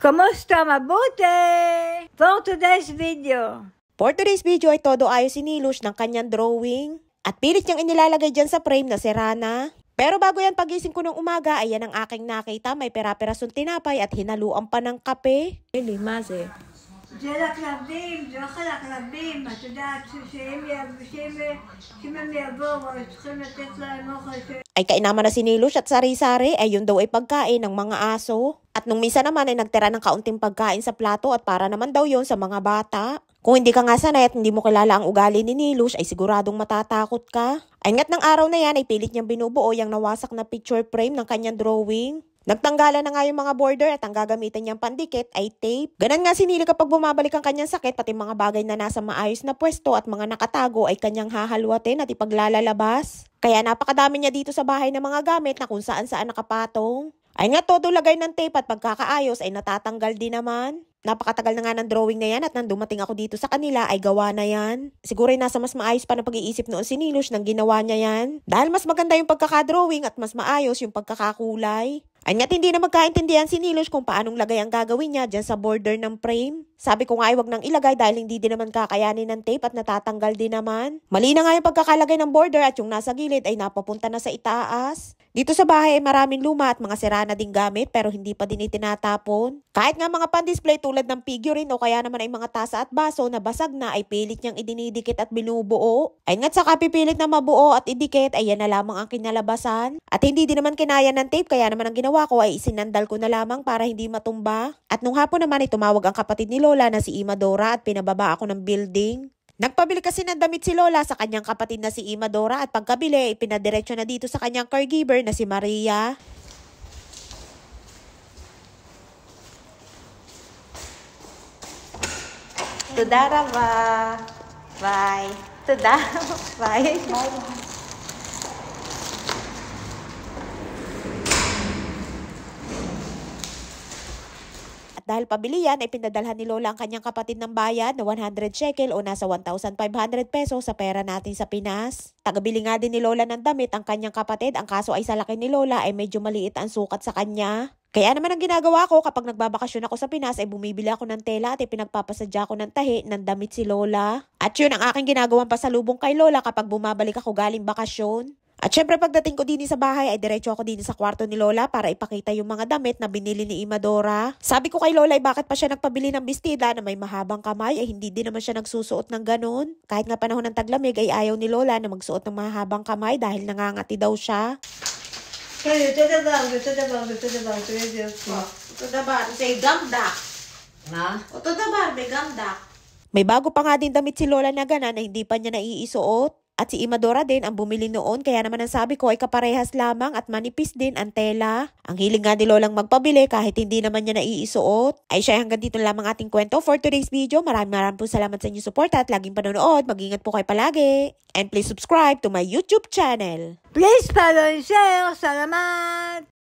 Kamusta? Mabuti? For today's video ay todo ayos sinilos ng kanyang drawing at pilit niyang inilalagay dyan sa frame na si Rana. Pero bago yan pagising ko ng umaga, ayan ang aking nakita, may pera-perasong tinapay at hinaluan pa ng kape. זה לכלבים, זה אוכל לכלבים, את יודעת שאם יבואו, צריכים לתת להם אוכל. Ay kainaman na sinilos at sari-sari ay yun daw ay pagkain ng mga aso. At nung misa naman ay nagtira ng kaunting pagkain sa plato at para naman daw yun sa mga bata. Kung hindi ka nga sanay at hindi mo kilala ang ugali ni Nilush ay siguradong matatakot ka. Ay ngat ng araw na yan ay pilit niyang binubuo yung nawasak na picture frame ng kanyang drawing. Nagtanggalan na nga yung mga border at ang gagamitin niyang pandikit ay tape. Ganon nga sinili kapag bumabalik ang kanyang sakit, pati mga bagay na nasa maayos na pwesto at mga nakatago ay kanyang hahalwatin at ipaglalalabas. Kaya napakadami niya dito sa bahay ng mga gamit na kung saan-saan nakapatong. Ay nga todo lagay ng tape at pagkakaayos ay natatanggal din naman. Napakatagal na nga ng drawing na yan at nang dumating ako dito sa kanila ay gawa na yan. Siguro ay nasa mas maayos pa na pag-iisip noon si Nilush nang ginawa niya yan. Dahil mas maganda yung pagkakadrawing at mas maayos yung pagkakakulay. Ay nga't hindi na magkaintindihan si Nilush kung paanong lagay ang gagawin niya dyan sa border ng frame. Sabi ko nga ay wag nang ilagay dahil hindi din naman kakayanin ng tape at natatanggal din naman. Mali na nga yung pagkakalagay ng border at yung nasa gilid ay napapunta na sa itaas. Dito sa bahay ay maraming luma at mga sira na ding gamit pero hindi pa din itinatapon. Kahit nga mga pan-display tulad ng figurine o kaya naman ay mga tasa at baso na basag na ay pilit niyang idinidikit at binubuo. Ay nga't saka pipilit na mabuo at idikit ay yan na lamang ang kinalabasan. At hindi din naman kinaya ng tape kaya naman ang ginawa ko ay isinandal ko na lamang para hindi matumba. At nung hapon naman ay tumawag ang kapatid ni Lola na si Imadora at pinababa ako ng building. Nagpabili kasi ng damit si Lola sa kanyang kapatid na si Imadora at pagkabili, ipinadiretso na dito sa kanyang caregiver na si Maria. Tudaraba. Bye. Tudaraba. Bye. Bye. Dahil pabili yan, ay pinadalhan ni Lola ang kanyang kapatid ng bayad na 100 shekel o nasa 1,500 pesos sa pera natin sa Pinas. Tagabili nga din ni Lola ng damit ang kanyang kapatid, ang kaso ay sa laki ni Lola ay medyo maliit ang sukat sa kanya. Kaya naman ang ginagawa ko kapag nagbabakasyon ako sa Pinas ay bumibili ako ng tela at ipinagpapasadya ko ng tahi ng damit si Lola. At yun ang aking ginagawang pasalubong kay Lola kapag bumabalik ako galing bakasyon. At syempre pagdating ko din sa bahay ay diretso ako din sa kwarto ni Lola para ipakita yung mga damit na binili ni Imadora. Sabi ko kay Lola ay bakit pa siya nagpabili ng bestida na may mahabang kamay ay hindi din naman siya nagsusuot ng ganun. Kahit nga panahon ng taglamig ay ayaw ni Lola na magsuot ng mahabang kamay dahil nangangati daw siya. אותו דבר, May bago pa nga din damit si Lola na gana na hindi pa niya naiisuot. At si Imadora din ang bumili noon kaya naman ang sabi ko ay kaparehas lamang at manipis din ang tela. Ang hiling nga ni Lolang magpabili kahit hindi naman niya naiisuot. Ay siya hanggang dito lamang ating kwento for today's video. Maraming po salamat sa inyong support at laging panonood. Mag-ingat po kayo palagi. And please subscribe to my YouTube channel. Please follow and share. Salamat!